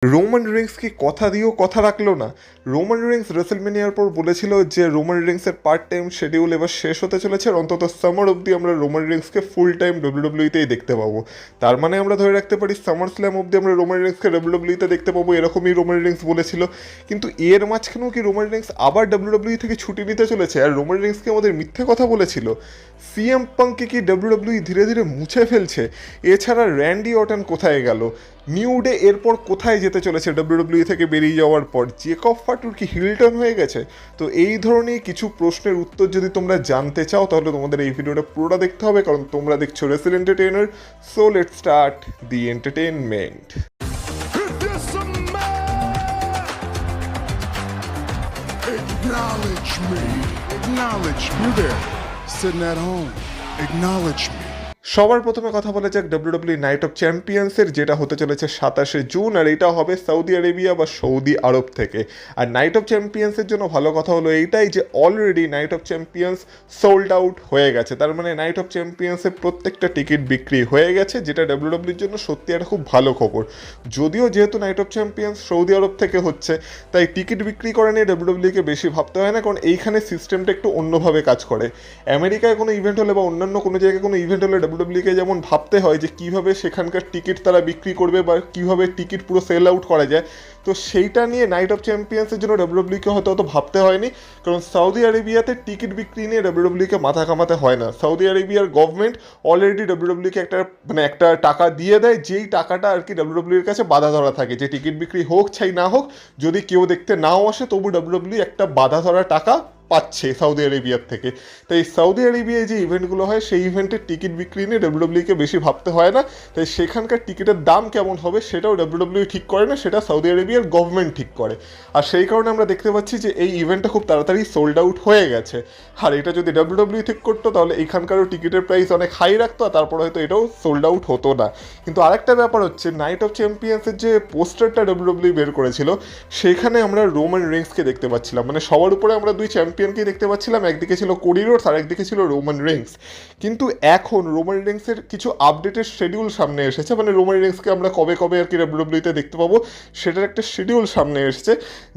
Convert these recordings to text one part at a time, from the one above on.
Roman Rings কি কথা দিয়েও কথা রাখলো না। রোমান রিংস রেসলমেনিয়ার পর বলেছিল যে রোমান রিংসের পার্ট টাইম শিডিউল এবার শেষ হতে চলেছে, আর অন্তত সামার অবধি আমরা রোমান রিংসকে ফুল টাইম ডব্লিউডব্লিউতেই দেখতে পাবো। তার মানে আমরা ধরে রাখতে পারি সামার স্ল্যাম অবধি আমরা রোমান রিংসকে ডব্লিউডব্লিউতে দেখতে পাবো, এরকমই রোমান রিংস বলেছিল। কিন্তু এর মাঝখানেও কি রোমান রিংস আবার ডব্লিউডব্লিউ থেকে ছুটি নিতে চলেছে? আর রোমান রিংসকে আমাদের মিথ্যে কথা বলেছিল। সিএম পাঙ্ককে কি ডব্লিউডব্লিউ ধীরে ধীরে মুছে ফেলছে? এছাড়া র্যান্ডি অর্টন কোথায় গেল? নিউ ডে এরপর কোথায় যেতে চলেছে ডব্লিউডব্লিউ থেকে বেরিয়ে যাওয়ার পর? জেকব ফাটুর কি হিলটন হয়ে গেছে? তো এই ধরনের কিছু প্রশ্নের উত্তর যদি তোমরা জানতে চাও তাহলে তোমাদের এই ভিডিওটা পুরোটা দেখতে হবে, কারণ তোমরা দেখছো Rachel entertainer. So let's start the entertainment. Acknowledge me. Acknowledge me. You there, sitting at home. Acknowledge me. সবার প্রথমে কথা বলা যাক ডব্লিউডব্লিউ নাইট অফ চ্যাম্পিয়ন্সের, যেটা হতে চলেছে 27শে জুন, আর এটা হবে সৌদি আরেবিয়া বা সৌদি আরব থেকে। আর নাইট অফ চ্যাম্পিয়ন্সের জন্য ভালো কথা হলো এইটাই যে already night of champions sold out হয়ে গেছে। তার মানে নাইট অফ চ্যাম্পিয়ন্সের প্রত্যেকটা টিকিট বিক্রি হয়ে গেছে, যেটা ডব্লিউডব্লিউর জন্য সত্যি একটা খুব ভালো খবর। যদিও যেহেতু নাইট অফ চ্যাম্পিয়ন্স সৌদি আরব থেকে হচ্ছে, তাই টিকিট বিক্রি করা নিয়ে ডব্লিউডব্লিউকে বেশি ভাবতে হয় না, কারণ এইখানে সিস্টেমটা একটু অন্যভাবে কাজ করে। আমেরিকায় কোনো ইভেন্ট হলে বা অন্যান্য কোনো জায়গায় কোনো ইভেন্ট হলে ডব্লিউডব্লিউকে যেমন ভাবতে হয় যে কীভাবে সেখানকার টিকিট তারা বিক্রি করবে বা কীভাবে টিকিট পুরো সেল আউট করা যায়, তো সেইটা নিয়ে নাইট অফ চ্যাম্পিয়ন্সের জন্য ডব্লিউডব্লিউকে হয়তো অত ভাবতে হয়নি, কারণ সৌদি আরেবিয়াতে টিকিট বিক্রি নিয়ে ডব্লিউডব্লিউকে মাথা কামাতে হয় না। সৌদি আরেবিয়ার গভর্নমেন্ট অলরেডি ডব্লিউডব্লিউকে একটা টাকা দিয়ে দেয়, যেই টাকাটা আর কি ডব্লিউডব্লিউর কাছে বাধা ধরা থাকে, যে টিকিট বিক্রি হোক চাই না হোক, যদি কেউ দেখতে নাও আসে তবু ডব্লিউডব্লিউ একটা বাধা ধরা টাকা পাচ্ছে সৌদি আরেবিয়ার থেকে। তাই সৌদি আরেবিয়ায় যে ইভেন্টগুলো হয় সেই ইভেন্টের টিকিট বিক্রি নিয়ে ডব্লিউডব্লিউকে বেশি ভাবতে হয় না। তাই সেখানকার টিকিটের দাম কেমন হবে সেটাও ডব্লিউডব্লিউ ঠিক করে না, সেটা সৌদি আরেবিয়ার গভর্নমেন্ট ঠিক করে। আর সেই কারণে আমরা দেখতে পাচ্ছি যে এই ইভেন্টটা খুব তাড়াতাড়ি সোল্ড আউট হয়ে গেছে। আর এটা যদি ডব্লিউডব্লিউ ঠিক করতো তাহলে এইখানকারও টিকিটের প্রাইস অনেক হাই রাখতো, আর তারপরে হয়তো এটাও সোল্ড আউট হতো না। কিন্তু আরেকটা ব্যাপার হচ্ছে, নাইট অফ চ্যাম্পিয়ন্সের যে পোস্টারটা ডব্লিউডব্লিউ বের করেছিল সেখানে আমরা রোমান রিংসকে দেখতে পাচ্ছিলাম। মানে সবার উপরে আমরা দুই চ্যাম্পিয়নকেই দেখতে পাচ্ছিলাম, একদিকে ছিল কোডি রোডস আর একদিকে ছিল রোমান রিংস। কিন্তু এখন রোমান রিংসের কিছু আপডেটের শিডিউল সামনে এসেছে, মানে রোমান রিংসকে আমরা কবে কবে আর কি ডব্লিউডব্লিউতে দেখতে পাবো সেটার একটা শিডিউল সামনে এসেছে,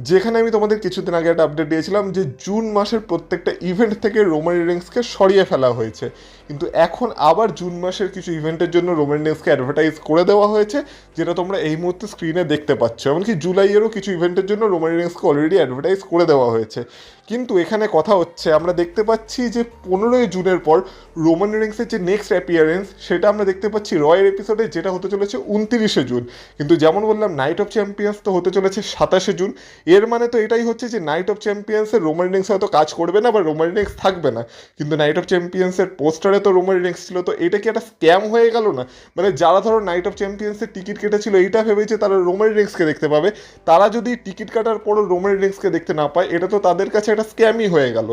যেখানে আমি তোমাদের কিছুদিন আগে একটা আপডেট দিয়েছিলাম যে জুন মাসের প্রত্যেকটা ইভেন্ট থেকে রোমান রিংসকে সরিয়ে ফেলা হয়েছে। কিন্তু এখন আবার জুন মাসের কিছু ইভেন্টের জন্য রোমান রিংসকে অ্যাডভার্টাইজ করে দেওয়া হয়েছে, যেটা তোমরা এই মুহূর্তে স্ক্রিনে দেখতে পাচ্ছ। এমনকি জুলাইয়েরও কিছু ইভেন্টের জন্য রোমান রিংসকে অলরেডি অ্যাডভার্টাইজ করে দেওয়া হয়েছে। কিন্তু এখানে কথা হচ্ছে, আমরা দেখতে পাচ্ছি যে 15ই জুনের পর রোমান রিংসের যে নেক্সট অ্যাপিয়ারেন্স সেটা আমরা দেখতে পাচ্ছি রয়ের এপিসোডে, যেটা হতে চলেছে 29শে জুন। কিন্তু যেমন বললাম নাইট অফ চ্যাম্পিয়ন্স তো হতে চলেছে 27শে জুন। এর মানে তো এটাই হচ্ছে যে নাইট অফ চ্যাম্পিয়ন্সের রোমান রিংস হয়তো কাজ করবে না বা রোমান রিংস থাকবে না। কিন্তু নাইট অফ চ্যাম্পিয়ন্সের পোস্টারে তো রোমান রিংস ছিল, তো এটা কি একটা স্ক্যাম হয়ে গেল না? মানে যারা ধরো নাইট অফ চ্যাম্পিয়ন্সের টিকিট কেটেছিল এইটা ভেবেছে তারা রোমান রিংসকে দেখতে পাবে, তারা যদি টিকিট কাটার পরও রোমান রিংসকে দেখতে না পায়, এটা তো তাদের কাছে একটা স্ক্যামই হয়ে গেল।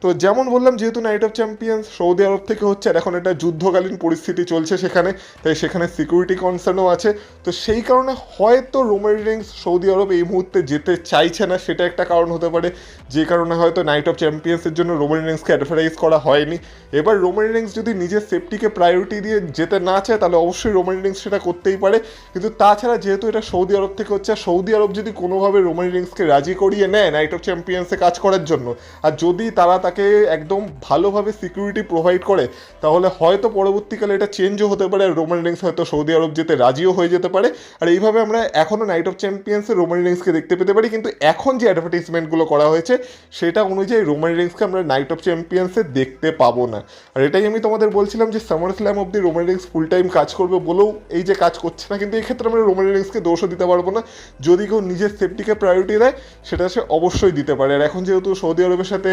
তো যেমন বললাম, যেহেতু নাইট অফ চ্যাম্পিয়ন্স সৌদি আরব থেকে হচ্ছে আর এখন একটা যুদ্ধকালীন পরিস্থিতি চলছে সেখানে, তাই সেখানে সিকিউরিটি কনসার্নও আছে। তো সেই কারণে হয়তো রোমান রিংস সৌদি আরব এই মুহূর্তে যেতে চাইছে না, সেটা একটা কারণ হতে পারে, যে কারণে হয়তো নাইট অফ চ্যাম্পিয়ন্সের জন্য রোমান রিংসকে অ্যাডভার্টাইজ করা হয়নি। এবার রোমান রিংস যদি নিজের সেফটিকে প্রায়োরিটি দিয়ে যেতে না চায় তাহলে অবশ্যই রোমান রিংস সেটা করতেই পারে। কিন্তু তাছাড়া যেহেতু এটা সৌদি আরব থেকে হচ্ছে, আর সৌদি আরব যদি কোনোভাবে রোমান রিংসকে রাজি করিয়ে নেয় নাইট অফ চ্যাম্পিয়ন্সে কাজ করার জন্য, আর যদি তারা তাকে একদম ভালোভাবে সিকিউরিটি প্রোভাইড করে, তাহলে হয়তো পরবর্তীকালে এটা চেঞ্জও হতে পারে, আর রোমান রিংস হয়তো সৌদি আরব যেতে রাজিও হয়ে যেতে পারে। আর এইভাবে আমরা এখনও নাইট অফ চ্যাম্পিয়ন্সে রোমান রিংসকে দেখতে পেতে পারি। কিন্তু এখন যে অ্যাডভার্টাইজমেন্টগুলো করা হয়েছে সেটা অনুযায়ী রোমান রিংসকে আমরা নাইট অফ চ্যাম্পিয়ন্সে দেখতে পাবো না। আর এটাই আমি তোমাদের বলছিলাম যে সামার স্ল্যাম অবধি রোমান রিংস ফুল টাইম কাজ করবে বলেও এই যে কাজ করছে না। কিন্তু এই ক্ষেত্রে আমরা রোমান রিংসকে দোষও দিতে পারবো না, যদি কেউ নিজের সেফটিকে প্রায়োরিটি দেয় সেটা সে অবশ্যই দিতে পারে। আর এখন যেহেতু সৌদি আরবের সাথে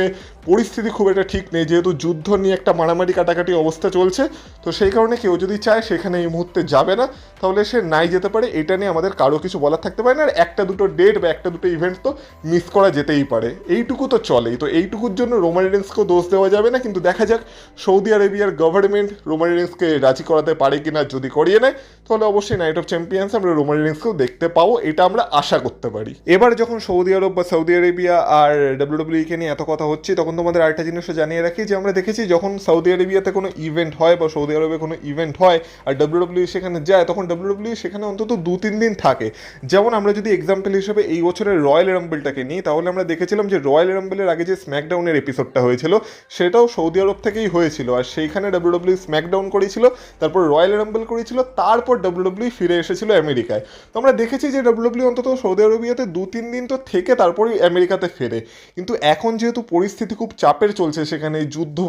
পরিস্থিতি খুব একটা ঠিক নেই, যেহেতু যুদ্ধ নিয়ে একটা মারামারি কাটাকাটি অবস্থা চলছে, তো সেই কারণে কেউ যদি চায় সেখানে এই মুহূর্তে যাবে না, তাহলে সে নাই যেতে পারে। এটা নিয়ে আমাদের কারো কিছু বলার থাকতে পারে না। আর একটা দুটো ডেট বা একটা দুটো ইভেন্ট তো মিস করা যেতেই পারে, এইটুকু তো চলেই। তো এইটুকুর জন্য রোমান রিংসকেও দোষ দেওয়া যাবে না। কিন্তু দেখা যাক সৌদি আরেবিয়ার গভর্নমেন্ট রোমান রিংসকে রাজি করাতে পারে কিনা। যদি করিয়ে নেয় তাহলে অবশ্যই নাইট অফ চ্যাম্পিয়ন্স আমরা রোমান রিংসকেও দেখতে পাবো, এটা আমরা আশা করতে পারি। এবার যখন সৌদি আরব বা সৌদি আরেবিয়া আর ডব্লিউডব্লিউকে নিয়ে নিয়ে এত কথা হচ্ছে, তখন তোমাদের আরেকটা জিনিসও জানিয়ে রাখি যে আমরা দেখেছি যখন সৌদি আরবিয়াতে কোনো ইভেন্ট হয় বা সৌদি আরবে কোনো ইভেন্ট হয় আর ডাব্লিউডাব্লিউ সেখানে যায়, তখন ডাব্লিউডাব্লিউ সেখানে অন্তত 2-3 দিন থাকে। যেমন আমরা যদি এক্সাম্পল হিসেবে এই বছরের রয়্যাল রাম্বলটাকে নিই, তাহলে আমরা দেখেছিলাম যে রয়্যাল রাম্বলের আগে যে স্ম্যাকডাউনের এপিসোডটা হয়েছিল সেটাও সৌদি আরব থেকেই হয়েছিল, আর সেইখানে ডাব্লিউডাব্লিউ স্ম্যাকডাউন করেছিল, তারপর রয়্যাল রাম্বল করেছিল, তারপর ডাব্লিউডাব্লিউ ফিরে এসেছিল আমেরিকায়। তো আমরা দেখেছি যে ডাব্লিউডাব্লিউ অন্তত সৌদি আরবিয়াতে 2-3 দিন তো থেকে তারপরে আমেরিকাতে ফেরে। কিন্তু এখন যেহেতু পরিস্থিতি খুব চাপের চলছে সেখানে যুদ্ধ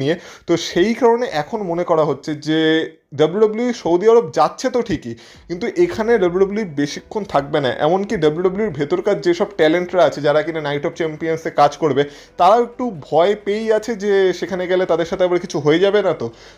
নিয়ে, তো সেই কারণে এখন মনে করা হচ্ছে যে ডাব্লিউডাব্লিউ সৌদি আরব যাচ্ছে তো ঠিকই, কিন্তু এখানে ডাব্লিউডাব্লিউ বেশিক্ষণ থাকবে না। এমনকি ডাব্লিউডাব্লিউর ভেতরকার যেসব ট্যালেন্টরা আছে যারা কিনা নাইট অফ চ্যাম্পিয়ন্সে কাজ করবে, তারাও একটু ভয় পেয়েই আছে যে সেখানে গেলে তাদের সাথে আবার কিছু হয়ে যাবে না।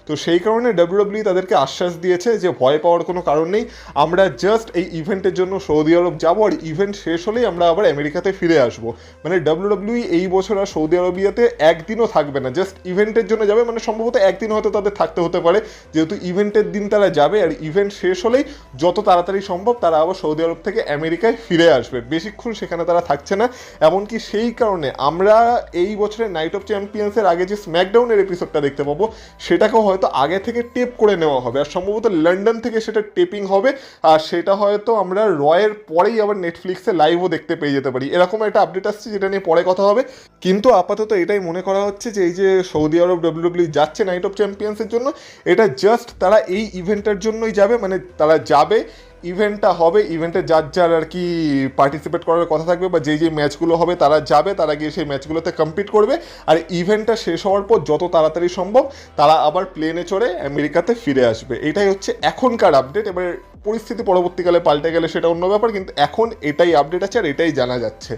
তো সেই কারণে ডাব্লিউডাব্লিউ তাদেরকে আশ্বাস দিয়েছে যে ভয় পাওয়ার কোনো কারণ নেই, আমরা জাস্ট এই ইভেন্টের জন্য সৌদি আরব যাবো, আর ইভেন্ট শেষ হলেই আমরা আবার আমেরিকাতে ফিরে আসবো। মানে ডাব্লিউডাব্লিউ এই বছর আর সৌদি আরবিয়াতে একদিনও থাকবে না, জাস্ট ইভেন্টের জন্য যাবে। মানে সম্ভবত একদিন হয়তো তাদের থাকতে হতে পারে, যেহেতু ইভেন্টের দিন তারা যাবে, আর ইভেন্ট শেষ হলেই যত তাড়াতাড়ি সম্ভব তারা আবার সৌদি আরব থেকে আমেরিকায় ফিরে আসবে। বেশিক্ষণ সেখানে তারা থাকছে না। এমনকি সেই কারণে আমরা এই বছরের নাইট অফ চ্যাম্পিয়ন্সের আগে যে স্ম্যাকডাউনের এপিসোডটা দেখতে পাবো সেটাকেও হয়তো আগে থেকে টেপ করে নেওয়া হবে, আর সম্ভবত লন্ডন থেকে সেটা টেপিং হবে, আর সেটা হয়তো আমরা রয়ের পরেই আবার নেটফ্লিক্সে লাইভও দেখতে পেয়ে যেতে পারি। এরকম একটা আপডেট আসছে যেটা নিয়ে পরে কথা হবে। কিন্তু আপাতত এটাই মনে করা হচ্ছে যে এই যে সৌদি আরব ডাব্লিউডাব্লিউ যাচ্ছে নাইট অফ চ্যাম্পিয়ন্সের জন্য, এটা জাস্ট তারা এই ইভেন্টের জন্যই যাবে। মানে তারা যাবে, ইভেন্টটা হবে, ইভেন্টে যার আর কি পার্টিসিপেট করার কথা থাকবে বা যেই ম্যাচগুলো হবে তারা যাবে, তারা গিয়ে সেই ম্যাচগুলোতে কম্পিট করবে, আর ইভেন্টটা শেষ হওয়ার পর যত তাড়াতাড়ি সম্ভব তারা আবার প্লেনে চড়ে আমেরিকাতে ফিরে আসবে। এটাই হচ্ছে এখনকার আপডেট। এবার পরিস্থিতি পরবর্তীকালে পাল্টে গেলে সেটা অন্য ব্যাপার, কিন্তু এখন এটাই আপডেট আছে আর এটাই জানা যাচ্ছে।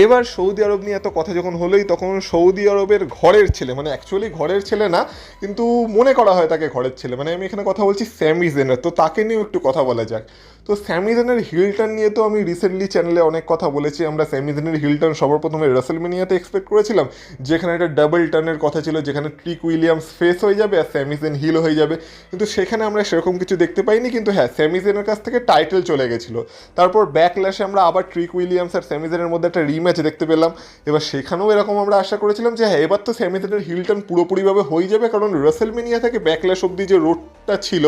এবার সৌদি আরব নিয়ে এত কথা যখন হলোই, তখন সৌদি আরবের ঘরের ছেলে, মানে অ্যাকচুয়ালি ঘরের ছেলে না কিন্তু মনে করা হয় তাকে ঘরের ছেলে, মানে আমি এখানে কথা বলছি স্যামি জেনের। তো তাকে নিয়েও একটু কথা বলা যাক। তো স্যামি জেনের হিলটার্ন নিয়ে তো আমি রিসেন্টলি চ্যানেলে অনেক কথা বলেছি। আমরা স্যামি জেনের হিলটার্ন সবার প্রথমে রাসেলমেনিয়াতে এক্সপেক্ট করেছিলাম, যেখানে একটা ডাবল টার্নের কথা ছিল, যেখানে ট্রিক উইলিয়ামস ফেস হয়ে যাবে আর স্যামি জেন হিল হয়ে যাবে, কিন্তু সেখানে আমরা সেরকম কিছু দেখতে পাইনি। কিন্তু হ্যাঁ, স্যামি জেনের কাছ থেকে টাইটেল চলে গেছিলো। তারপর ব্যাকল্যাশে আমরা আবার ট্রিক উইলিয়ামস আর স্যামি জেনের মধ্যে একটা রিম্যাচ দেখতে পেলাম। এবার সেখানেও এরকম আমরা আশা করেছিলাম যে হ্যাঁ, এবার তো স্যামি জেনের হিলটার্ন পুরোপুরিভাবে হয়ে যাবে, কারণ রাসেলমেনিয়া থেকে ব্যাকল্যাশ অব্দি যে রোডটা ছিল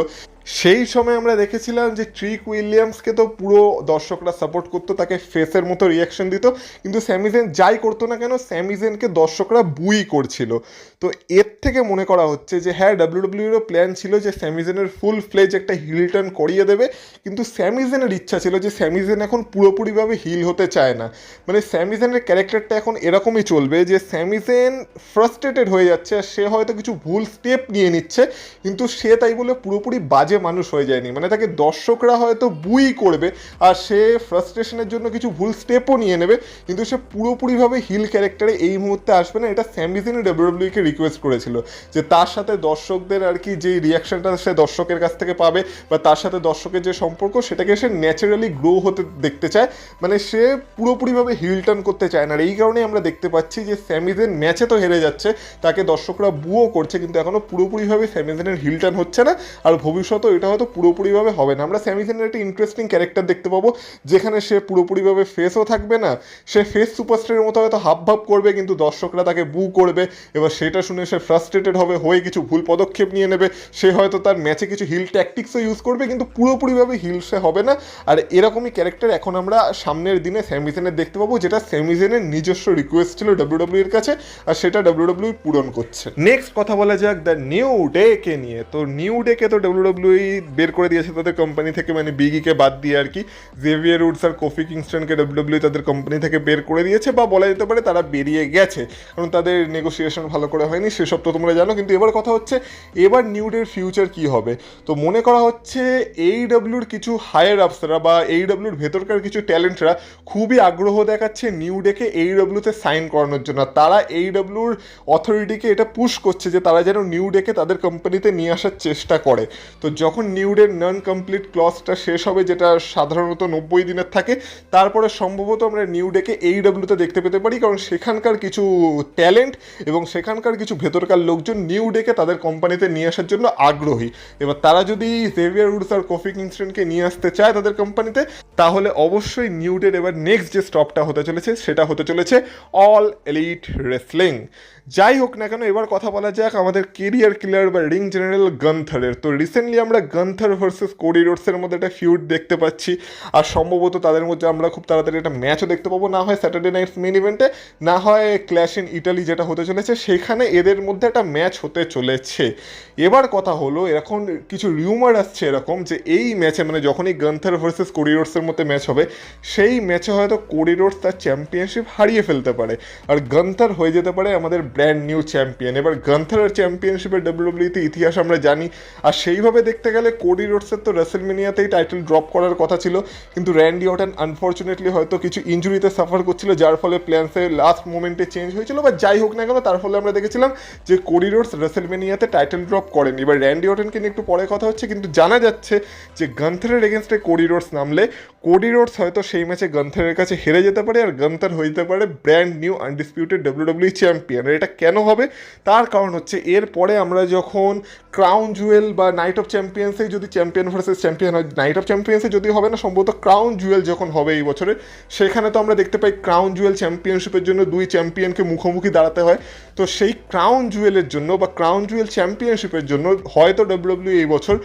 সেই সময় আমরা দেখেছিলাম যে ট্রিক উইলিয়ামসকে তো পুরো দর্শকরা সাপোর্ট করতো, তাকে ফেসের মতো রিয়াকশন দিত, কিন্তু স্যামি জেন যাই করতো না কেন স্যামি জেনকে দর্শকরা বুই করছিল। তো এর থেকে মনে করা হচ্ছে যে হ্যাঁ, ডাব্লিউডাব্লিউরও প্ল্যান ছিল যে স্যামি জেনের ফুল ফ্লেজ একটা হিল টার্ন করিয়ে দেবে, কিন্তু স্যামি জেনের ইচ্ছা ছিল যে স্যামি জেন এখন পুরোপুরিভাবে হিল হতে চায় না। মানে স্যামি জেনের ক্যারেক্টারটা এখন এরকমই চলবে যে স্যামি জেন ফ্রাস্ট্রেটেড হয়ে যাচ্ছে, আর সে হয়তো কিছু ভুল স্টেপ নিয়ে নিচ্ছে, কিন্তু সে তাই বলে পুরোপুরি বাজে মানুষ হয়ে যায়নি। মানে তাকে দর্শকরা হয়তো বুই করবে আর সে ফ্রাস্ট্রেশনের জন্য কিছু ভুল স্টেপও নিয়ে নেবে, কিন্তু সে পুরোপুরিভাবে হিল ক্যারেক্টারে এই মুহূর্তে আসবে না। এটা স্যামি জেন ডাব্লিউডাব্লিউকে রিকোয়েস্ট করেছিল যে তার সাথে দর্শকদের আর কি যেই রিয়াকশনটা সে দর্শকের কাছ থেকে পাবে বা তার সাথে দর্শকের যে সম্পর্ক সেটাকে সে ন্যাচারালি গ্রো হতে দেখতে চায়, মানে সে পুরোপুরিভাবে হিল টার্ন করতে চায় না। আর এই কারণেই আমরা দেখতে পাচ্ছি যে স্যামি জেন ম্যাচে তো হেরে যাচ্ছে, তাকে দর্শকরা বুও করছে, কিন্তু এখনও পুরোপুরিভাবে স্যামি জেনের হিল টার্ন হচ্ছে না, আর ভবিষ্যতে এটা হয়তো পুরোপুরিভাবে হবে না। আমরা স্যামি জেনের একটা ইন্টারেস্টিং ক্যারেক্টার দেখতে পাবো, যেখানে সে পুরোপুরিভাবে ফেসও থাকবে না, সে ফেস সুপারস্টারের মতো হয়তো হাব ভাব করবে, কিন্তু দর্শকরা তাকে বু করবে। এবার সেটা শুনে সে ফ্রাস্ট্রেটেড হবে, হয়ে কিছু ভুল পদক্ষেপ নিয়ে নেবে, সে হয়তো তার ম্যাচে কিছু হিল ট্যাকটিক্সও ইউজ করবে, কিন্তু পুরোপুরিভাবে হিল সে হবে না। আর এরকমই ক্যারেক্টার এখন আমরা সামনের দিনে স্যামি জেনের দেখতে পাবো, যেটা স্যামি জেনের নিজস্ব রিকোয়েস্ট ছিল ডাব্লিউডাব্লিউ এর কাছে, আর সেটা ডাব্লিউডাব্লিউ পূরণ করছে। নেক্সট কথা বলা যাক দ্য নিউ ডে কে নিয়ে। তো নিউ ডে কে তো ডাব্লিউডাব্লিউ বের করে দিয়েছে তাদের কোম্পানি থেকে, মানে বিগিকে বাদ দিয়ে আর কি। জেভিয়ার উডস আর কোফি কিংস্টনকে ডাব্লিউডাব্লিউ তাদের কোম্পানি থেকে বের করে দিয়েছে, বা বলা যেতে পারে তারা বেরিয়ে গেছে, কারণ তাদের নেগোসিয়েশন ভালো করে হয়নি, সেসব তো তোমরা জানো। কিন্তু এবার কথা হচ্ছে এবার নিউ ডের ফিউচার কি হবে। তো মনে করা হচ্ছে এইডাব্লিউর কিছু হায়ার আপসরা বা এইডাব্লিউর ভেতরকার কিছু ট্যালেন্টরা খুবই আগ্রহ দেখাচ্ছে নিউ ডেকে এইডাব্লিউতে সাইন করানোর জন্য। তারা এইডাব্লিউর অথরিটিকে এটা পুশ করছে যে তারা যেন নিউ ডেকে তাদের কোম্পানিতে নিয়ে আসার চেষ্টা করে। তো যখন নিউডের নন কমপ্লিট ক্লজটা শেষ হবে, যেটা সাধারণত 90 দিনের থাকে, তারপরে সম্ভবত আমরা নিউডেকে এইডব্লিউতে দেখতে পেতে পারি, কারণ সেখানকার কিছু ট্যালেন্ট এবং সেখানকার কিছু ভেতরকার লোকজন নিউডেকে তাদের কোম্পানিতে নিয়ে আসার জন্য আগ্রহী। এবার তারা যদি জেভিয়ার উডস আর কোফি কিংস্টনকে নিয়ে আসতে চায় তাদের কোম্পানিতে, তাহলে অবশ্যই নিউডের এবার নেক্সট যে স্টপটা হতে চলেছে সেটা হতে চলেছে অল এলিট রেসলিং। যাই হোক না কেন, এবার কথা বলা যাক আমাদের কেরিয়ার কিলার বা রিং জেনারেল গান্থারের। তো রিসেন্টলি আমরা গান্থার ভার্সেস কোডি রোডসের মধ্যে একটা ফিউড দেখতে পাচ্ছি, আর সম্ভবত তাদের মধ্যে আমরা খুব তাড়াতাড়ি একটা ম্যাচও দেখতে পাবো, না হয় স্যাটারডে নাইটস মেন ইভেন্টে, না হয় ক্ল্যাশ ইন ইটালি যেটা হতে চলেছে সেখানে এদের মধ্যে একটা ম্যাচ হতে চলেছে। এবার কথা হলো, এখন কিছু রিউমার আসছে এরকম যে এই ম্যাচে, মানে যখনই গান্থার ভার্সেস কোডি রোডসের মধ্যে ম্যাচ হবে, সেই ম্যাচে হয়তো কোডি রোডস তার চ্যাম্পিয়নশিপ হারিয়ে ফেলতে পারে, আর গান্থার হয়ে যেতে পারে আমাদের ব্র্যান্ড নিউ চ্যাম্পিয়ন। এবার গান্থারের চ্যাম্পিয়নশিপের ডাব্লিউডব্লিউতে ইতিহাস আমরা জানি, আর সেইভাবে দেখতে গেলে কোডি রোডসের তো রেসলমেনিয়াতেই টাইটেল ড্রপ করার কথা ছিল, কিন্তু র্যান্ডি অর্টন আনফর্চুনেটলি হয়তো কিছু ইঞ্জুরিতে সাফার করছিল, যার ফলে প্ল্যান্সের লাস্ট মোমেন্টে চেঞ্জ হয়েছিল। বা যাই হোক না কেন, তার ফলে আমরা দেখেছিলাম যে কোডি রোডস রেসলমেনিয়াতে টাইটেল ড্রপ করেন। এবার র্যান্ডি অর্টনকে নিয়ে একটু পরে কথা হচ্ছে, কিন্তু জানা যাচ্ছে যে গান্থারের এগেনস্টে কোডি রোডস নামলে কোডি রোডস হয়তো সেই ম্যাচে গান্থারের কাছে হেরে যেতে পারে, আর গান্থার হয়ে যেতে পারে brand new undisputed WWE champion. আর এটা কেন হবে, তার কারণ হচ্ছে এরপরে আমরা যখন ক্রাউন জুয়েল বা নাইট অফ চ্যাম্পিয়ন্সে যদি চ্যাম্পিয়ন ভার্সেস চ্যাম্পিয়ন হয়, নাইট অফ চ্যাম্পিয়ন্সে যদি হবে না, সম্ভবত ক্রাউন জুয়েল যখন হবে এই বছরে, সেখানে তো আমরা দেখতে পাই ক্রাউন জুয়েল চ্যাম্পিয়নশিপের জন্য দুই চ্যাম্পিয়নকে মুখোমুখি দাঁড়াতে হয়। তো সেই ক্রাউন জুয়েলের জন্য বা ক্রাউন জুয়েল চ্যাম্পিয়নশিপের জন্য হয়তো ডাব্লিউডব্লিউ এই বছর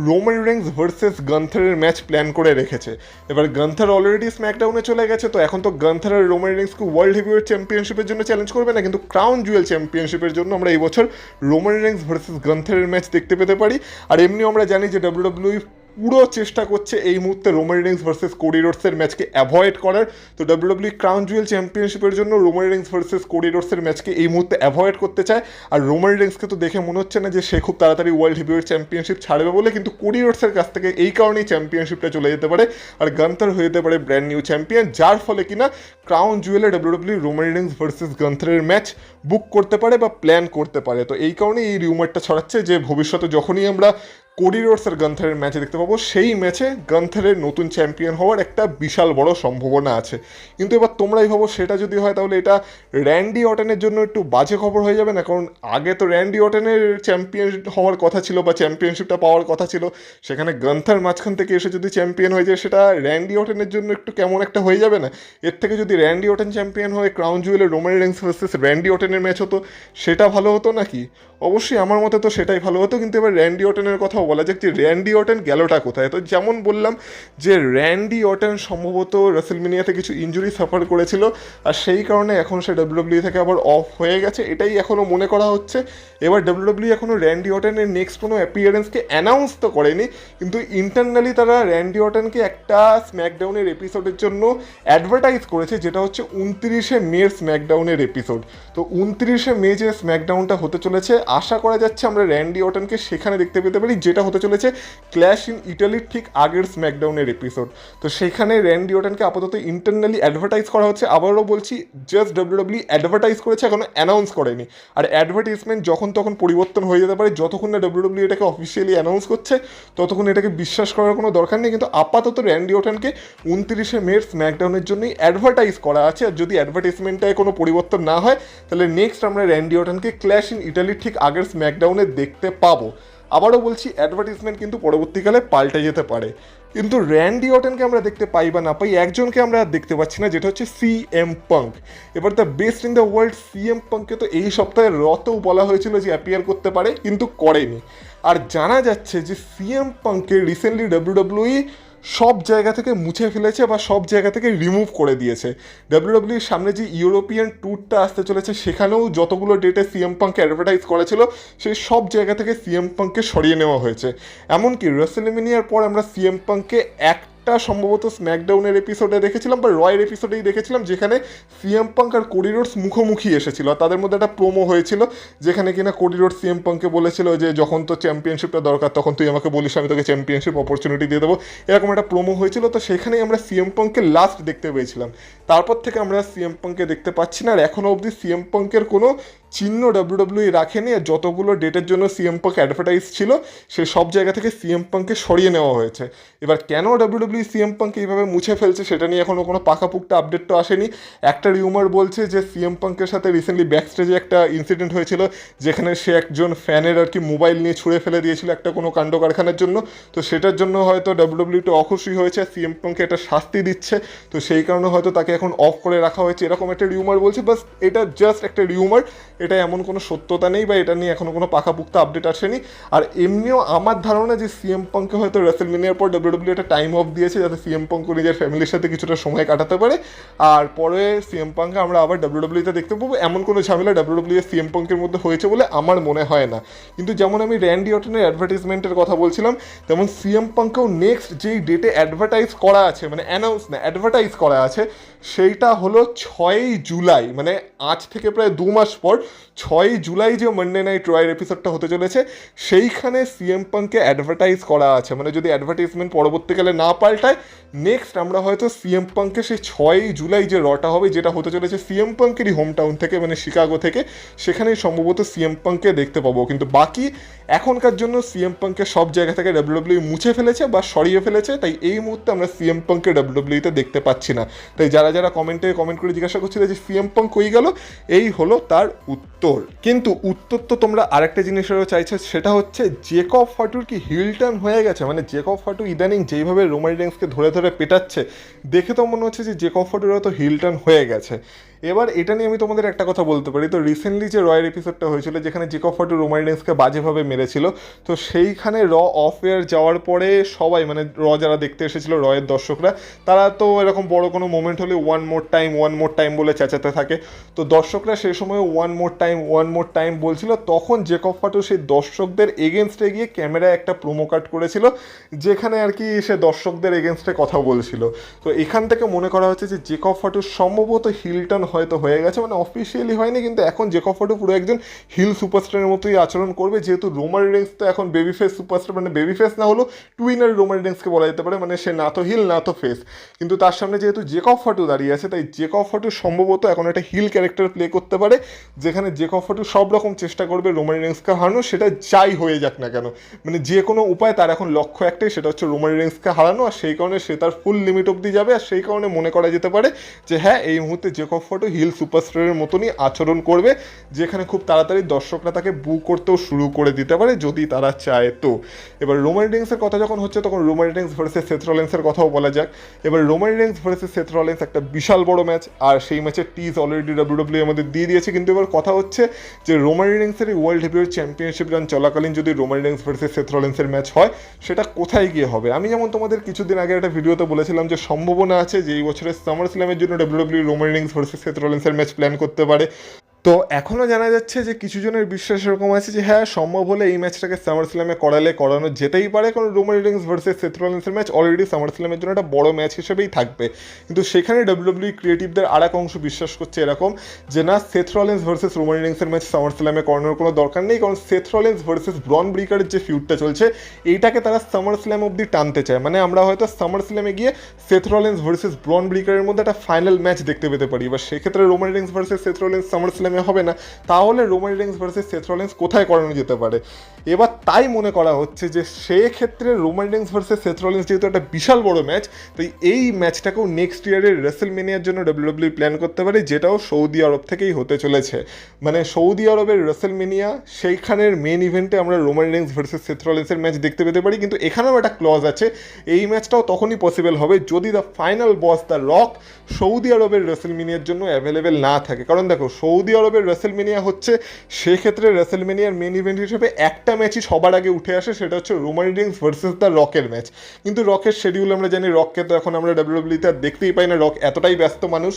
রোমান রেন্স ভার্সেস গান্থারের ম্যাচ প্ল্যান করে রেখেছে। এবার গান্থার অলরেডি স্ম্যাকডাউনে চলে গেছে, তো এখন তো গান্থার আর রোমান রেন্সকে ওয়ার্ল্ড হেভিওয়েট চ্যাম্পিয়নশিপের জন্য চ্যালেঞ্জ করবে না, কিন্তু ক্রাউন জুয়েল চ্যাম্পিয়নশিপের জন্য আমরা এই বছর রোমান রেন্স ভার্সেস গান্থারের ম্যাচ দেখতে পেতে পারি। আর এমনিও আমরা জানি যে ডাব্লিউডব্লিউ পুরো চেষ্টা করছে এই মুহূর্তে রোমান রেন্স ভার্সেস কোডি রোডসের ম্যাচকে অ্যাভয়েড করার। তো ডাব্লিউডব্লিউ ক্রাউন জুয়েল চ্যাম্পিয়নশিপের জন্য রোমান রেন্স ভার্সেস কোডি রোডসের ম্যাচকে এই মুহূর্তে অ্যাভয়েড করতে চায়। আর রোমান রেন্সকে তো দেখে মনে হচ্ছে না যে সে খুব তাড়াতাড়ি ওয়ার্ল্ড হেভিওয়েট চ্যাম্পিয়নশিপ ছাড়বে বলে, কিন্তু কোডি রোডসের কাছ থেকে এই কারণেই চ্যাম্পিয়নশিপটা চলে যেতে পারে, আর গান্থার হয়ে যেতে পারে ব্র্যান্ড নিউ চ্যাম্পিয়ন, যার ফলে কিনা ক্রাউন জুয়েলে ডাব্লিউডব্লিউ রোমান রেন্স ভার্সেস গান্থারের ম্যাচ বুক করতে পারে বা প্ল্যান করতে পারে। তো এই কারণেই এই রিউমারটা ছড়াচ্ছে যে ভবিষ্যতে যখনই আমরা কোডি রোডস আর গান্থারের ম্যাচে দেখতে পাবো, সেই ম্যাচে গান্থারের নতুন চ্যাম্পিয়ন হওয়ার একটা বিশাল বড় সম্ভাবনা আছে। কিন্তু এবার তোমরাই ভাবো, সেটা যদি হয় তাহলে এটা র্যান্ডি অর্টনের জন্য একটু বাজে খবর হয়ে যাবে না? কারণ আগে তো র্যান্ডি অর্টনের চ্যাম্পিয়ন হওয়ার কথা ছিল বা চ্যাম্পিয়নশিপটা পাওয়ার কথা ছিল, সেখানে গান্থার মাঝখান থেকে এসে যদি চ্যাম্পিয়ন হয়ে যায়, সেটা র্যান্ডি অর্টনের জন্য একটু কেমন একটা হয়ে যাবে না? এর থেকে যদি র্যান্ডি অর্টন চ্যাম্পিয়ন হয়ে ক্রাউন জুয়েলের রোমান রেন্স ভার্সেস র্যান্ডি অর্টনের ম্যাচ হতো, সেটা ভালো হতো নাকি? অবশ্যই আমার মতে তো সেটাই ভালো হতো। কিন্তু এবার র্যান্ডি অর্টনের কথাও বলা যাক যে র্যান্ডি অর্টন গেলোটা কোথায়। তো যেমন বললাম যে র্যান্ডি অর্টন সম্ভবত রেসলমেনিয়াতে কিছু ইঞ্জুরি সাফার করেছিল, আর সেই কারণে এখন সে ডাব্লিউডব্লিউ থেকে আবার অফ হয়ে গেছে, এটাই এখনও মনে করা হচ্ছে। এবার ডাব্লিউডব্লিউ এখনও র্যান্ডি অর্টনের নেক্সট কোনো অ্যাপিয়ারেন্সকে অ্যানাউন্স তো করেনি, কিন্তু ইন্টারনালি তারা র্যান্ডি অর্টনকে একটা স্ম্যাকডাউনের এপিসোডের জন্য অ্যাডভার্টাইজ করেছে, যেটা হচ্ছে 29শে মের স্ম্যাকডাউনের এপিসোড। তো 29শে মে যে স্ম্যাকডাউনটা হতে চলেছে, আশা করা যাচ্ছে আমরা র্যান্ডি অর্টনকে সেখানে দেখতে পেতে পারি, যেটা হতে চলেছে ক্ল্যাশ ইন ইটালির ঠিক আগের স্ম্যাকডাউনের এপিসোড। তো সেখানে র্যান্ডি অর্টনকে আপাতত ইন্টারনালি অ্যাডভার্টাইজ করা হচ্ছে। আবারও বলছি, জাস্ট ডাব্লিউডব্লিউ অ্যাডভার্টাইজ করেছে, এখনো অ্যানাউন্স করেনি। আর অ্যাডভার্টাইজমেন্ট যখন তখন পরিবর্তন হয়ে যেতে পারে, যতক্ষণ না ডাব্লিউডব্লিউ এটাকে অফিসিয়ালি অ্যানাউন্স করছে ততক্ষণ এটাকে বিশ্বাস করার কোনো দরকার নেই। কিন্তু আপাতত র্যান্ডি অর্টনকে 29শে মের স্ম্যাকডাউনের জন্যই অ্যাডভার্টাইজ করা আছে। আর যদি অ্যাডভার্টাইজমেন্টটায় কোনো পরিবর্তন না হয়, তাহলে নেক্সট আমরা র্যান্ডি অর্টনকে ক্ল্যাশ ইন ইটালির ঠিক আগের স্ম্যাকডাউনে দেখতে পাবো। আবারও বলছি, অ্যাডভার্টাইজমেন্ট কিন্তু পরবর্তীকালে পাল্টে যেতে পারে। কিন্তু র্যান্ডি অর্টনকে আমরা দেখতে পাই বা না পাই, একজনকে আমরা দেখতে পাচ্ছি না, যেটা হচ্ছে সিএম পাঙ্ক। এবার the best in the world CM পাঙ্ককে তো এই সপ্তাহে রতেও বলা হয়েছিল যে অ্যাপিয়ার করতে পারে, কিন্তু করেনি। আর জানা যাচ্ছে যে সিএম পাঙ্ককে রিসেন্টলি ডাব্লিউডব্লিউ সব জায়গা থেকে মুছে ফেলেছে বা সব জায়গা থেকে রিমুভ করে দিয়েছে। ডাব্লিউডব্লিউর সামনে যে ইউরোপিয়ান ট্যুরটা আসতে চলেছে, সেখানেও যতগুলো ডেটে সিএম পাঙ্ক অ্যাডভার্টাইজ করেছিল, সেই সব জায়গা থেকে সিএম পাঙ্ককে সরিয়ে নেওয়া হয়েছে। এমনকি রেসলমেনিয়ার পর আমরা সিএম পাঙ্ককে একটা সম্ভবত স্ম্যাকডাউনের এপিসোডে দেখেছিলাম বা রয়ের এপিসোডেই দেখেছিলাম, যেখানে সিএম পাঙ্ক আর কোডি রোডস মুখোমুখি এসেছিল। তাদের মধ্যে একটা প্রোমো হয়েছিল, যেখানে কিনা কোডি রোডস সিএম পাঙ্ককে বলেছিল যে যখন তো চ্যাম্পিয়নশিপটা দরকার তখন তুই আমাকে বলিস, আমি তোকে চ্যাম্পিয়নশিপ অপরচুনিটি দিয়ে দেবো, এরকম একটা প্রোমো হয়েছিল। তো সেখানেই আমরা সিএম পাঙ্ককে লাস্ট দেখতে পেয়েছিলাম। তারপর থেকে আমরা সিএম পাঙ্ককে দেখতে পাচ্ছি না, আর এখনও অবধি সিএম পাঙ্কের কোনো চিহ্ন ডাব্লিউডাব্লিউই রাখেনি। আর যতগুলো ডেটের জন্য সিএম পাঙ্ক অ্যাডভার্টাইজ ছিল সে সব জায়গা থেকে সিএম পাঙ্ককে সরিয়ে নেওয়া হয়েছে। এবার কেন ডাব্লিউডাব্লিউই সিএম পাঙ্ককে এইভাবে মুছে ফেলছে সেটা নিয়ে এখনও কোনো পাকাপুক্তা আপডেট তো আসেনি। একটা রিউমার বলছে যে সিএম পাঙ্কের সাথে রিসেন্টলি ব্যাক স্টেজে একটা ইনসিডেন্ট হয়েছিল, যেখানে সে একজন ফ্যানের আর কি মোবাইল নিয়ে ছুঁড়ে ফেলে দিয়েছিল একটা কোনো কাণ্ড কারখানার জন্য। তো সেটার জন্য হয়তো ডাব্লিউডাব্লিউটা অখুশি হয়েছে, সিএম পাঙ্ককে এটা শাস্তি দিচ্ছে, তো সেই কারণে হয়তো তাকে এখন অফ করে রাখা হয়েছে, এরকম একটা রিউমার বলছে। বাস এটা জাস্ট একটা রিউমার, এটা এমন কোনো সত্যতা নেই বা এটা নিয়ে এখনও কোনো পাকাপুক্তা আপডেট আসেনি। আর এমনিও আমার ধারণা যে সিএম পাঙ্ককে হয়তো রেসেলমেনিয়ার পর ডাব্লিউডাব্লিউ একটা টাইম অফ দিয়েছে যাতে সিএম পাঙ্ক নিজের ফ্যামিলির সাথে কিছুটা সময় কাটাতে পারে, আর পরে সিএম পাঙ্ককে আমরা আবার ডাব্লিউডাব্লিউতে দেখতে পাবো। এমন কোনো ঝামেলা ডাব্লিউডাব্লিউ এর সিএম পাঙ্কের মধ্যে হয়েছে বলে আমার মনে হয় না। কিন্তু যেমন আমি র্যান্ডি অর্টনের অ্যাডভার্টাইজমেন্টের কথা বলছিলাম, তেমন সিএম পাঙ্ককেও নেক্সট যেই ডেটে অ্যাডভার্টাইজ করা আছে, মানে অ্যানাউন্স না অ্যাডভার্টাইজ করা আছে, সেইটা হলো 6ই জুলাই, মানে আজ থেকে প্রায় 2 মাস পর 6ই জুলাই যে মানডে নাইট রয়ের এপিসোডটা হতে চলেছে সেইখানে সিএম পাঙ্ককে অ্যাডভার্টাইজ করা আছে। মানে যদি অ্যাডভার্টাইজমেন্ট পরবর্তীকালে না পাল্টায়, নেক্সট আমরা হয়তো সিএম পাঙ্ককে সেই 6ই জুলাই যে রটা হবে, যেটা হতে চলেছে সিএম পাঙ্কেরই হোম টাউন থেকে, মানে শিকাগো থেকে, সেখানেই সম্ভবত সিএম পাঙ্ককে দেখতে পাবো। কিন্তু বাকি এখনকার জন্য সিএম পাঙ্ককে সব জায়গা থেকে ডাব্লিউডাব্লিউ মুছে ফেলেছে বা সরিয়ে ফেলেছে, তাই এই মুহূর্তে আমরা সিএম পাঙ্ককে ডাব্লিউডাব্লিউতে দেখতে পাচ্ছি না। তাই যারা যারা কমেন্টে কমেন্ট করে জিজ্ঞাসা করছিল যে সিএম পাঙ্ক কই গেল, এই হলো তার উত্তর। কিন্তু উত্তর তো তোমরা আরেকটা জিনিসেরও চাইছো, সেটা হচ্ছে জেকব ফাটুর কি হিল টার্ন হয়ে গেছে? মানে জেকব ফাটু ইদানিং যেইভাবে রোমান রেন্সকে ধরে ধরে পেটাচ্ছে, দেখে তো মনে হচ্ছে যে জেকব ফাটুরও তো হিল টার্ন হয়ে গেছে। এবার এটা নিয়ে আমি তোমাদের একটা কথা বলতে পারি, তো রিসেন্টলি যে রয়ের এপিসোডটা হয়েছিল যেখানে জেকব ফাটু রোমান রেন্সকে বাজেভাবে মেরেছিল, তো সেইখানে অফ এয়ার যাওয়ার পরে সবাই, মানে যারা দেখতে এসেছিল রয়ের দর্শকরা, তারা তো এরকম বড় কোনো মোমেন্ট হলে ওয়ান মোর টাইম বলে চেঁচাতে থাকে। তো দর্শকরা সেই সময় ওয়ান মোর টাইম বলছিল, তখন জেকব ফাটু সেই দর্শকদের এগেনস্টে গিয়ে ক্যামেরায় একটা প্রোমো কাট করেছিল, যেখানে আর কি সে দর্শকদের এগেনস্টে কথা বলছিল। তো এখান থেকে মনে করা হচ্ছে যে জেকব ফাটু সম্ভবত হিলটন হয়তো হয়ে গেছে, মানে অফিসিয়ালি হয়নি, কিন্তু এখন জেকব ফাটু পুরো একজন হিল সুপারস্টারের মতোই আচরণ করবে, যেহেতু রোমান রেন্স তো এখন বেবি ফেস সুপারস্টার, মানে বেবি ফেস না হলো টুইনার রোমান রেন্সকে বলা যেতে পারে, মানে সে না তো হিল না তো ফেস। কিন্তু তার সামনে যেহেতু জেকব ফাটু দাঁড়িয়ে আছে, তাই জেকব ফাটু সম্ভবত এখন একটা হিল ক্যারেক্টার প্লে করতে পারে, যেখানে জেকব ফাটু সব রকম চেষ্টা করবে রোমান রেন্সকে হারানো, সেটা যাই হয়ে যাক না কেন, মানে যে কোনো উপায় তার এখন লক্ষ্য একটাই, সেটা হচ্ছে রোমান রেন্সকে হারানো। আর সেই কারণে সে তার ফুল লিমিট অবধি যাবে, আর সেই কারণে মনে করা যেতে পারে যে হ্যাঁ, এই মুহূর্তে জেকব ফাটু হিল সুপারস্টারের মতনই আচরণ করবে, যেখানে খুব তাড়াতাড়ি দর্শকরা তাকে বু করতেও শুরু করে দিতে পারে যদি তারা চায় তো। এবার রোমান রেন্সের কথা যখন হচ্ছে, তখন রোমান রেন্স ভার্সেস সেথ রলিন্সের কথাও বলা যাক। এবার Roman Reigns versus Seth Rollins একটা বিশাল বড় ম্যাচ, আর সেই ম্যাচের টিজ অলরেডি ডাব্লিউডাব্লিউ আমাদের দিয়ে দিয়েছে। কিন্তু এবার কথা হচ্ছে যে রোমান রেন্সের এই ওয়ার্ল্ড হেভিওয়েট চ্যাম্পিয়নশিপ রান চলাকালীন যদি রোমান রেন্স ভার্সেস সেথ রলিন্সের ম্যাচ হয়, সেটা কোথায় গিয়ে হবে? আমি যেমন তোমাদের কিছুদিন আগে একটা ভিডিওতে বলেছিলাম যে সম্ভাবনা আছে যে এই বছরের সামার স্ল্যামের জন্য WWE Roman Reigns versus Seth রলিন্সের ম্যাচ প্ল্যান করতে পারে। তো এখনও জানা যাচ্ছে যে কিছু জনের বিশ্বাস এরকম আছে যে হ্যাঁ, সম্ভব হলে এই ম্যাচটাকে সামার স্ল্যামে করানো যেতেই পারে, কারণ রোমান রেন্স ভার্সেস সেথ রলিন্সের ম্যাচ অলরেডি সামার স্ল্যামের জন্য একটা বড় ম্যাচ হিসেবেই থাকবে। কিন্তু সেখানে ডাব্লিউডাব্লিউ ক্রিয়েটিভদের আর এক অংশ বিশ্বাস করছে এরকম যে না, সেথ রলিন্স ভার্সেস রোমান রেন্সের ম্যাচ সামার স্ল্যামে করানোর কোনো দরকার নেই, কারণ সেথ রলিন্স ভার্সেস ব্রন ব্রিকারের যে ফিউডটা চলছে, এইটাকে তারা সামার স্ল্যাম অবধি টানতে চায়। মানে আমরা হয়তো সামার স্ল্যামে গিয়ে সেথ রলিন্স ভার্সেস ব্রন ব্রিকারের মধ্যে একটা ফাইনাল ম্যাচ দেখতে পেতে পারি। এবার সেক্ষেত্রে Roman Reigns versus Seth Rollins summer স্ল্যামে হবে না, তাহলে Roman Reigns versus Seth Rollins কোথায় করানো যেতে পারে? এবার তাই মনে করা হচ্ছে যে সেক্ষেত্রে Roman Reigns versus Seth Rollins যেহেতু একটা বিশাল বড় ম্যাচ, তাই এই ম্যাচটাকেও নেক্সট ইয়ারের রেসেলমেনিয়ার জন্য ডাব্লিউডাব্লিউ প্ল্যান করতে পারে, যেটাও সৌদি আরব থেকেই হতে চলেছে। মানে সৌদি আরবের রেসেলমেনিয়া, সেইখানের মেন ইভেন্টে আমরা রোমান রেন্স ভার্সেস সেথ রলিন্সের ম্যাচ দেখতে পেতে পারি। কিন্তু এখানেও একটা ক্লজ আছে, এই ম্যাচটাও তখনই পসিবল হবে যদি the final boss the rock Saudi আরবের রেসেলমেনিয়ার জন্য অ্যাভেলেবেল না থাকে। কারণ দেখো, সৌদি আরবের রেসেলমেনিয়া হচ্ছে, সেক্ষেত্রে রেসেলমেনিয়ার মেন ইভেন্ট হিসেবে একটা ম্যাচই সবার আগে উঠে আসে, সেটা হচ্ছে রোমান রেন্স ভার্সেস দ্য রকের ম্যাচ। কিন্তু রকের শিডিউল আমরা জানি, রককে তো এখন আমরা ডাব্লিউডাব্লিউতে আর দেখতেই পাই না, রক এতটাই ব্যস্ত মানুষ।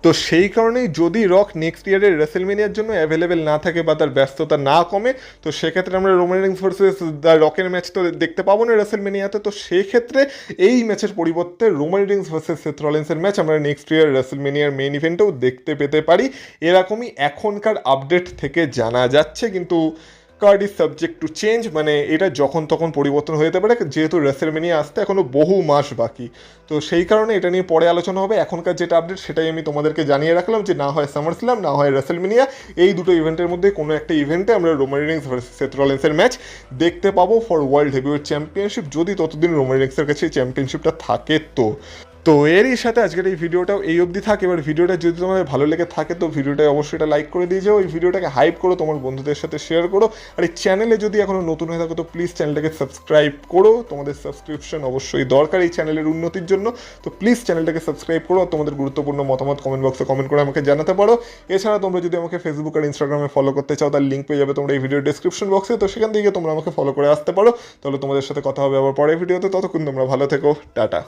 তো সেই কারণেই যদি রক নেক্সট ইয়ারের রেসেলমেনিয়ার জন্য অ্যাভেলেবেল না থাকে বা তার ব্যস্ততা না কমে, তো সেক্ষেত্রে আমরা রোমান রেন্স ভার্সেস দ্য রকের ম্যাচ তো দেখতে পাবো না রেসেলমেনিয়াতে। তো সেক্ষেত্রে এই ম্যাচের পরিবর্তে রোমান রেন্স ভার্সেস সেথ রলিন্সের ম্যাচ আমরা নেক্সট ইয়ার রেসেলমেনিয়ার মেন ইভেন্টেও দেখতে পেতে পারি, এরকমই এখনকার আপডেট থেকে জানা যাচ্ছে। কিন্তু card is subject to change, মানে এটা যখন তখন পরিবর্তন হয়ে যেতে পারে, যেহেতু রেসেলমেনিয়া আসতে এখনও বহু মাস বাকি। তো সেই কারণে এটা নিয়ে পরে আলোচনা হবে। এখনকার যেটা আপডেট সেটাই আমি তোমাদেরকে জানিয়ে রাখলাম যে না হয় সামার স্ল্যাম, না হয় রেসেলমেনিয়া, এই দুটো ইভেন্টের মধ্যে কোনো একটা ইভেন্টে আমরা রোমান রিন্স ভার্সেস সেথ রলিন্সের ম্যাচ দেখতে পাবো ফর ওয়ার্ল্ড হেভিওয়েট চ্যাম্পিয়নশিপ, যদি ততদিন রোমান রিন্সের কাছে এই চ্যাম্পিয়নশিপটা থাকে। তো এরই সাথে আজকের এই ভিডিওটাও এই অবধি থাকে। এবার ভিডিওটা যদি তোমাদের ভালো লেগে থাকে তো ভিডিওটা অবশ্যই এটা লাইক করে দিয়ে যাও, এই ভিডিওটাকে হাইপ করো, তোমার বন্ধুদের সাথে শেয়ার করো। আর এই চ্যানেলে যদি এখনও নতুন হয়ে থাকো তো প্লিজ চ্যানেলটাকে সাবস্ক্রাইব করো, তোমাদের সাবস্ক্রিপশন অবশ্যই দরকার এই চ্যানেলের উন্নতির জন্য। তো প্লিজ চ্যানেলটাকে সাবস্ক্রাইব করো, তোমাদের গুরুত্বপূর্ণ মতামত কমেন্ট বক্সে কমেন্ট করে আমাকে জানাতে পারো। এছাড়া তোমরা যদি আমাকে ফেসবুক আর ইনস্টাগ্রামে ফলো করতে চাও তার লিঙ্ক পেয়ে যাবে তোমরা এই ভিডিওর ডেসক্রিপশন বক্সে, তো সেখান থেকে তোমরা আমাকে ফলো করে আসতে পারো। তাহলে তোমাদের সাথে কথা হবে আবার পরের ভিডিওতে, ততক্ষণ তোমরা ভালো থেকো, টাটা।